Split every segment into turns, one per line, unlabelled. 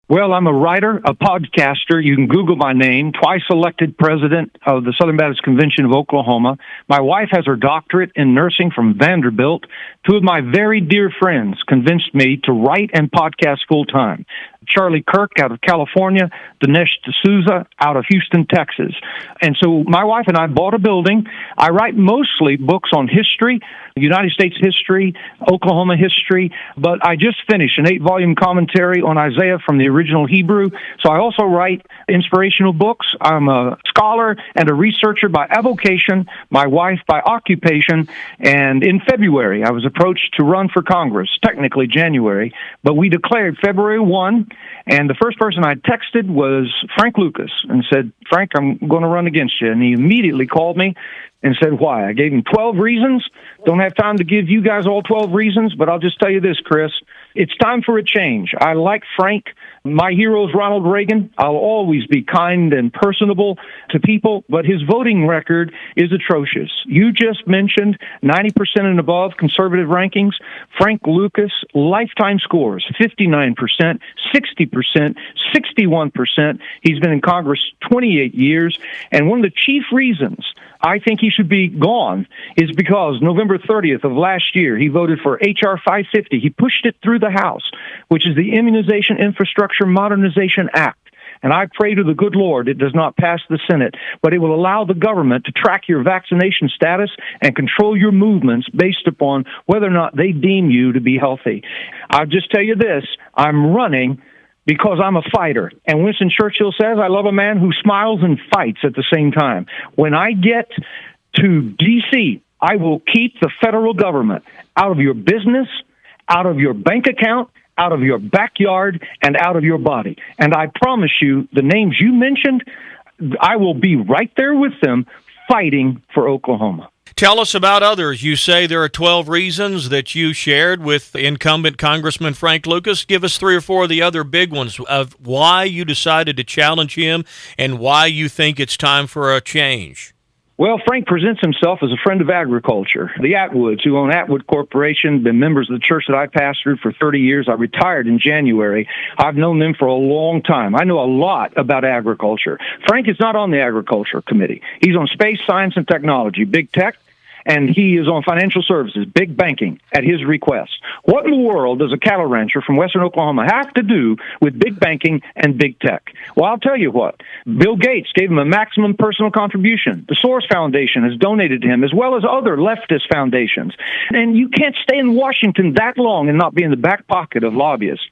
Well, I'm a writer, a podcaster. You can Google my name, twice elected president of the Southern Baptist Convention of Oklahoma. My wife has her doctorate in nursing from Vanderbilt. Two of my very dear friends convinced me to write and podcast full-time. Charlie Kirk out of California, Dinesh D'Souza out of Houston, Texas. And so my wife and I bought a building. I write mostly books on history, United States history, Oklahoma history, but I just finished an 8-volume commentary on Isaiah from the original Hebrew. So I also write inspirational books. I'm a scholar and a researcher by avocation, my wife by occupation. And in February, I was approached to run for Congress, technically January, but we declared February 1. And the first person I texted was Frank Lucas and said, Frank, I'm going to run against you. And he immediately called me and said, why? I gave him 12 reasons. Don't have time to give you guys all 12 reasons, but I'll just tell you this, Chris. It's time for a change. I like Frank. My hero is Ronald Reagan. I'll always be kind and personable to people, but his voting record is atrocious. You just mentioned 90% and above conservative rankings. Frank Lucas, lifetime scores, 59%, 60%, 61%. He's been in Congress 28 years, and one of the chief reasons I think he should be gone is because November 30th of last year, he voted for H.R. 550. He pushed it through the House, which is the Immunization Infrastructure Modernization Act. And I pray to the good Lord it does not pass the Senate, but it will allow the government to track your vaccination status and control your movements based upon whether or not they deem you to be healthy. I'll just tell you this, I'm running because I'm a fighter. And Winston Churchill says, I love a man who smiles and fights at the same time. When I get to D.C., I will keep the federal government out of your business, out of your bank account, out of your backyard, and out of your body. And I promise you, the names you mentioned, I will be right there with them fighting for Oklahoma.
Tell us about others. You say there are 12 reasons that you shared with incumbent Congressman Frank Lucas. Give us 3 or 4 of the other big ones of why you decided to challenge him and why you think it's time for a change.
Well, Frank presents himself as a friend of agriculture. The Atwoods, who own Atwood Corporation, been members of the church that I pastored for 30 years. I retired in January. I've known them for a long time. I know a lot about agriculture. Frank is not on the agriculture committee. He's on space, science, and technology, big tech. And he is on financial services, big banking, at his request. What in the world does a cattle rancher from western Oklahoma have to do with big banking and big tech? Well, I'll tell you what. Bill Gates gave him a maximum personal contribution. The Source Foundation has donated to him, as well as other leftist foundations. And you can't stay in Washington that long and not be in the back pocket of lobbyists.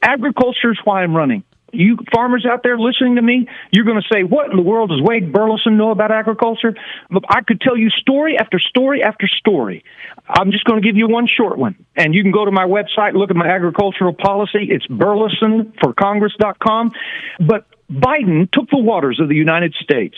Agriculture is why I'm running. You farmers out there listening to me, you're going to say, what in the world does Wade Burleson know about agriculture? I could tell you story after story after story. I'm just going to give you one short one. And you can go to my website, look at my agricultural policy. It's burlesonforcongress.com. But Biden took the waters of the United States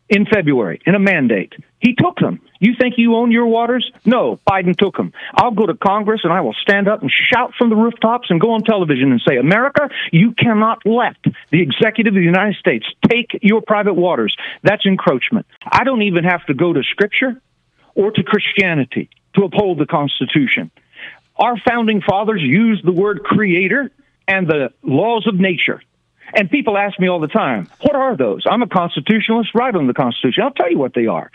in February in a mandate. He took them. You think you own your waters? No, Biden took them. I'll go to Congress and I will stand up and shout from the rooftops and go on television and say, America, you cannot let the executive of the United States take your private waters. That's encroachment. I don't even have to go to Scripture or to Christianity to uphold the Constitution. Our founding fathers used the word creator and the laws of nature. And people ask me all the time, what are those? I'm a constitutionalist, right on the Constitution. I'll tell you what they are.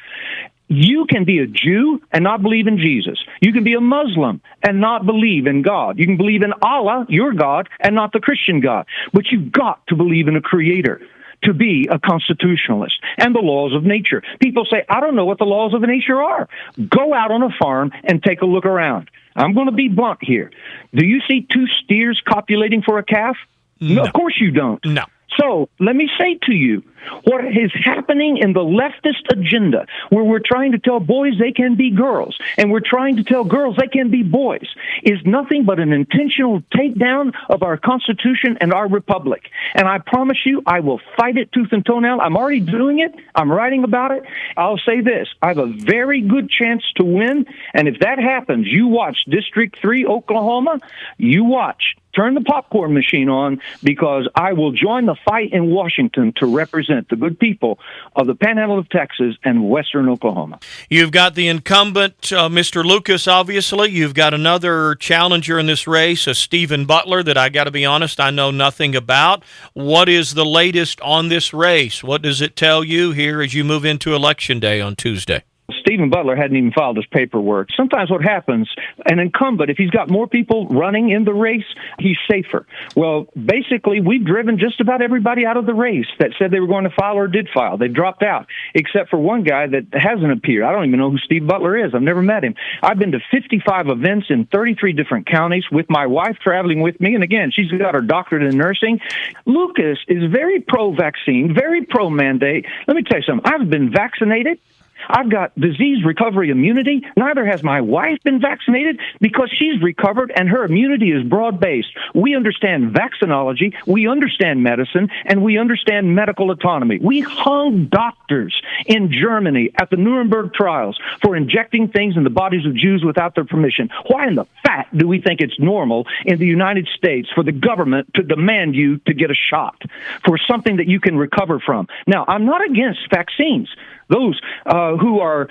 You can be a Jew and not believe in Jesus. You can be a Muslim and not believe in God. You can believe in Allah, your God, and not the Christian God. But you've got to believe in a creator to be a constitutionalist, and the laws of nature. People say, I don't know what the laws of nature are. Go out on a farm and take a look around. I'm going to be blunt here. Do you see 2 steers copulating for a calf? No. Of course you don't.
No.
So let me say to you, what is happening in the leftist agenda, where we're trying to tell boys they can be girls, and we're trying to tell girls they can be boys, is nothing but an intentional takedown of our Constitution and our republic. And I promise you, I will fight it tooth and toenail. I'm already doing it. I'm writing about it. I'll say this. I have a very good chance to win. And if that happens, you watch District 3, Oklahoma, you watch. Turn the popcorn machine on, because I will join the fight in Washington to represent represent the good people of the Panhandle of Texas and western Oklahoma.
You've got the incumbent, Mr. Lucas, obviously. You've got another challenger in this race, Stephen Butler, that I got to be honest, I know nothing about. What is the latest on this race? What does it tell you here as you move into Election Day on Tuesday?
Stephen Butler hadn't even filed his paperwork. Sometimes what happens, an incumbent, if he's got more people running in the race, he's safer. Well, basically, we've driven just about everybody out of the race that said they were going to file or did file. They dropped out, except for one guy that hasn't appeared. I don't even know who Steve Butler is. I've never met him. I've been to 55 events in 33 different counties with my wife traveling with me. And again, she's got her doctorate in nursing. Lucas is very pro-vaccine, very pro-mandate. Let me tell you something. I've been vaccinated. I've got disease recovery immunity. Neither has my wife been vaccinated because she's recovered and her immunity is broad-based. We understand vaccinology, we understand medicine, and we understand medical autonomy. We hung doctors in Germany at the Nuremberg trials for injecting things in the bodies of Jews without their permission. Why in the fat do we think it's normal in the United States for the government to demand you to get a shot for something that you can recover from? Now, I'm not against vaccines. Those who are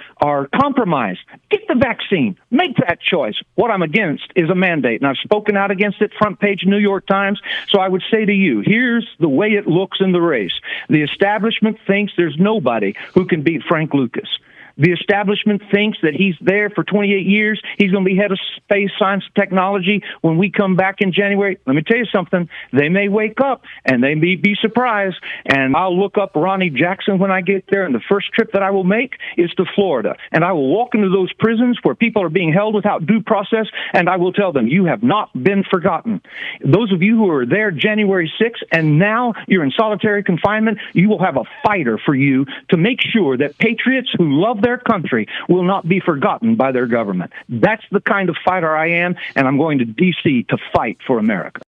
compromised, get the vaccine. Make that choice. What I'm against is a mandate, and I've spoken out against it, front page New York Times. So I would say to you, here's the way it looks in the race. The establishment thinks there's nobody who can beat Frank Lucas. The establishment thinks that he's there for 28 years. He's going to be head of space science and technology when we come back in January. Let me tell you something. They may wake up and they may be surprised. And I'll look up Ronnie Jackson when I get there. And the first trip that I will make is to Florida. And I will walk into those prisons where people are being held without due process. And I will tell them, you have not been forgotten. Those of you who are there January 6th and now you're in solitary confinement, you will have a fighter for you to make sure that patriots who love their country will not be forgotten by their government. That's the kind of fighter I am, and I'm going to D.C. to fight for America.